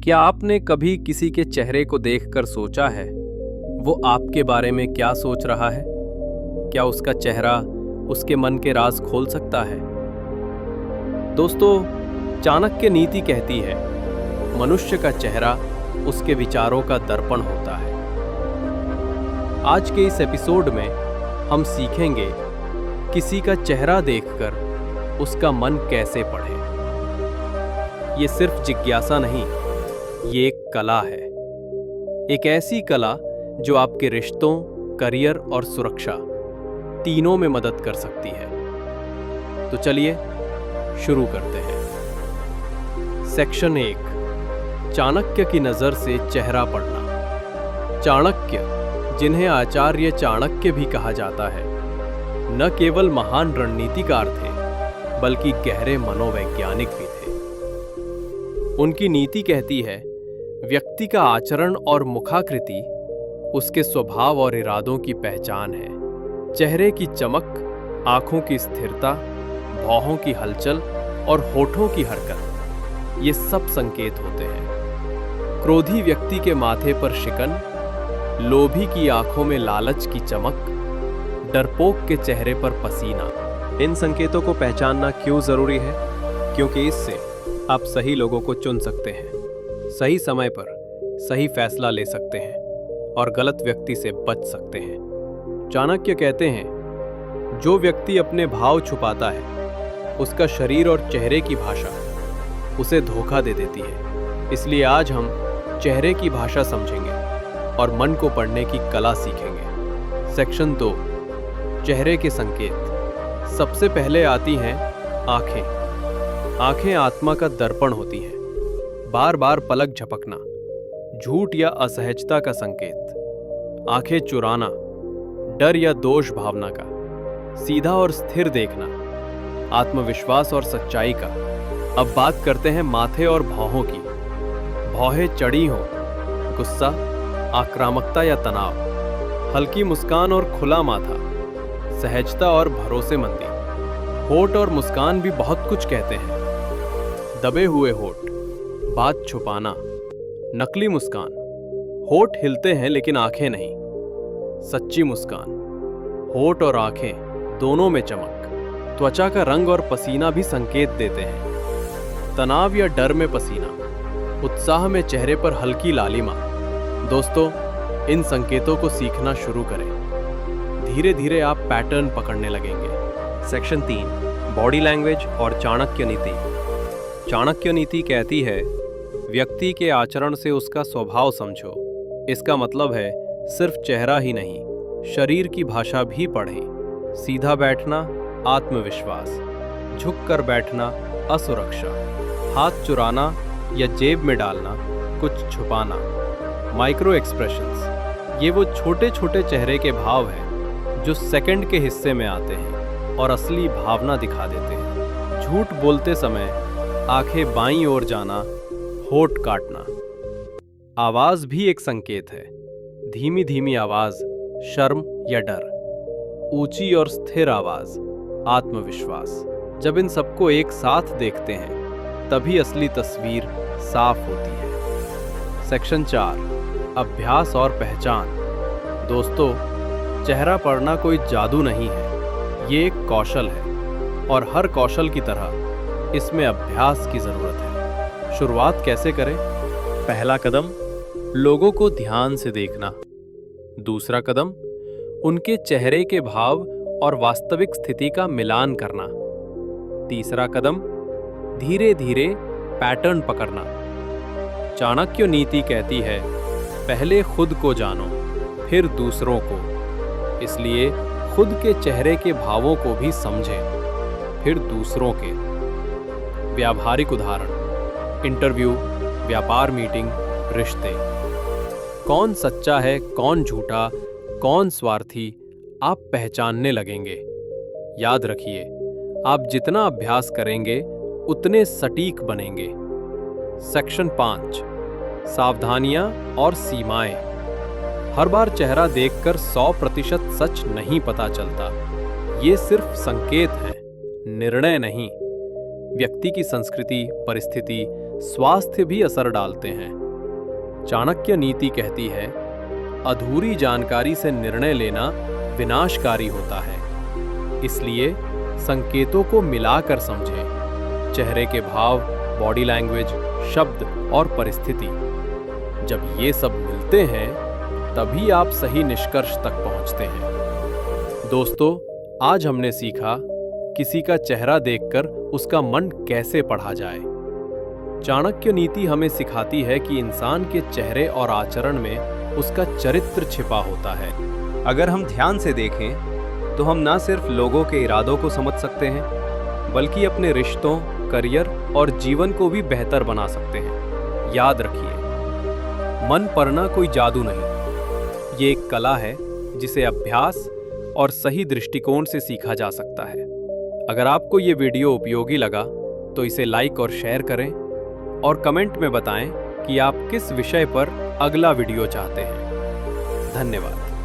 क्या आपने कभी किसी के चेहरे को देखकर सोचा है वो आपके बारे में क्या सोच रहा है? क्या उसका चेहरा उसके मन के राज खोल सकता है? दोस्तों, चाणक्य नीति कहती है, मनुष्य का चेहरा उसके विचारों का दर्पण होता है। आज के इस एपिसोड में हम सीखेंगे किसी का चेहरा देखकर उसका मन कैसे पढ़े। ये सिर्फ जिज्ञासा नहीं, ये एक कला है। एक ऐसी कला जो आपके रिश्तों, करियर और सुरक्षा तीनों में मदद कर सकती है। तो चलिए शुरू करते हैं। सेक्शन 1, चाणक्य की नजर से चेहरा पढ़ना। चाणक्य, जिन्हें आचार्य चाणक्य भी कहा जाता है, न केवल महान रणनीतिकार थे बल्कि गहरे मनोवैज्ञानिक भी थे। उनकी नीति कहती है, व्यक्ति का आचरण और मुखाकृति उसके स्वभाव और इरादों की पहचान है। चेहरे की चमक, आंखों की स्थिरता, भौहों की हलचल और होठों की हरकत, ये सब संकेत होते हैं। क्रोधी व्यक्ति के माथे पर शिकन, लोभी की आंखों में लालच की चमक, डरपोक के चेहरे पर पसीना। इन संकेतों को पहचानना क्यों जरूरी है? क्योंकि इससे आप सही लोगों को चुन सकते हैं, सही समय पर सही फैसला ले सकते हैं और गलत व्यक्ति से बच सकते हैं। चाणक्य कहते हैं, जो व्यक्ति अपने भाव छुपाता है उसका शरीर और चेहरे की भाषा उसे धोखा दे देती है। इसलिए आज हम चेहरे की भाषा समझेंगे और मन को पढ़ने की कला सीखेंगे। सेक्शन 2, चेहरे के संकेत। सबसे पहले आती हैं आंखें। आंखें आत्मा का दर्पण होती हैं। बार बार पलक झपकना झूठ या असहजता का संकेत। आंखें चुराना डर या दोष भावना का। सीधा और स्थिर देखना आत्मविश्वास और सच्चाई का। अब बात करते हैं माथे और भौहों की। भौहें चढ़ी हों, गुस्सा, आक्रामकता या तनाव। हल्की मुस्कान और खुला माथा, सहजता और भरोसेमंदी। होठ और मुस्कान भी बहुत कुछ कहते हैं। दबे हुए होठ, बात छुपाना, नकली मुस्कान। होठ हिलते हैं लेकिन आंखें नहीं। सच्ची मुस्कान, होठ और आंखें दोनों में चमक। त्वचा का रंग और पसीना भी संकेत देते हैं। तनाव या डर में पसीना, उत्साह में चेहरे पर हल्की लालिमा। दोस्तों, इन संकेतों को सीखना शुरू करें। धीरे धीरे आप पैटर्न पकड़ने लगेंगे। सेक्शन 3, बॉडी लैंग्वेज और चाणक्य नीति। चाणक्य नीति कहती है, व्यक्ति के आचरण से उसका स्वभाव समझो। इसका मतलब है सिर्फ चेहरा ही नहीं, शरीर की भाषा भी पढ़ें। सीधा बैठना आत्मविश्वास, झुककर बैठना असुरक्षा, हाथ चुराना या जेब में डालना कुछ छुपाना। माइक्रो एक्सप्रेशंस, ये वो छोटे छोटे चेहरे के भाव हैं जो सेकंड के हिस्से में आते हैं और असली भावना दिखा देते हैं। झूठ बोलते समय आंखें बाईं ओर जाना, होठ काटना। आवाज भी एक संकेत है। धीमी धीमी आवाज शर्म या डर, ऊंची और स्थिर आवाज आत्मविश्वास। जब इन सबको एक साथ देखते हैं तभी असली तस्वीर साफ होती है। सेक्शन 4, अभ्यास और पहचान। दोस्तों, चेहरा पढ़ना कोई जादू नहीं है, ये एक कौशल है और हर कौशल की तरह इसमें अभ्यास की जरूरत है। शुरुआत कैसे करें? पहला कदम, लोगों को ध्यान से देखना। दूसरा कदम, उनके चेहरे के भाव और वास्तविक स्थिति का मिलान करना। तीसरा कदम, धीरे धीरे पैटर्न पकड़ना। चाणक्य नीति कहती है, पहले खुद को जानो फिर दूसरों को। इसलिए खुद के चेहरे के भावों को भी समझें, फिर दूसरों के। व्यावहारिक उदाहरण, इंटरव्यू, व्यापार मीटिंग, रिश्ते। कौन सच्चा है, कौन झूठा, कौन स्वार्थी, आप पहचानने लगेंगे। याद रखिए, आप जितना अभ्यास करेंगे उतने सटीक बनेंगे। सेक्शन 5, सावधानियां और सीमाएं। हर बार चेहरा देखकर 100% सच नहीं पता चलता। ये सिर्फ संकेत है, निर्णय नहीं। व्यक्ति की संस्कृति, परिस्थिति, स्वास्थ्य भी असर डालते हैं। चाणक्य नीति कहती है, अधूरी जानकारी से निर्णय लेना विनाशकारी होता है। इसलिए संकेतों को मिलाकर समझें। चेहरे के भाव, बॉडी लैंग्वेज, शब्द और परिस्थिति, जब ये सब मिलते हैं तभी आप सही निष्कर्ष तक पहुंचते हैं। दोस्तों, आज हमने सीखा किसी का चेहरा देखकर उसका मन कैसे पढ़ा जाए। चाणक्य नीति हमें सिखाती है कि इंसान के चेहरे और आचरण में उसका चरित्र छिपा होता है। अगर हम ध्यान से देखें तो हम न सिर्फ लोगों के इरादों को समझ सकते हैं, बल्कि अपने रिश्तों, करियर और जीवन को भी बेहतर बना सकते हैं। याद रखिए, मन पढ़ना कोई जादू नहीं, ये एक कला है जिसे अभ्यास और सही दृष्टिकोण से सीखा जा सकता है। अगर आपको ये वीडियो उपयोगी लगा तो इसे लाइक और शेयर करें और कमेंट में बताएं कि आप किस विषय पर अगला वीडियो चाहते हैं। धन्यवाद।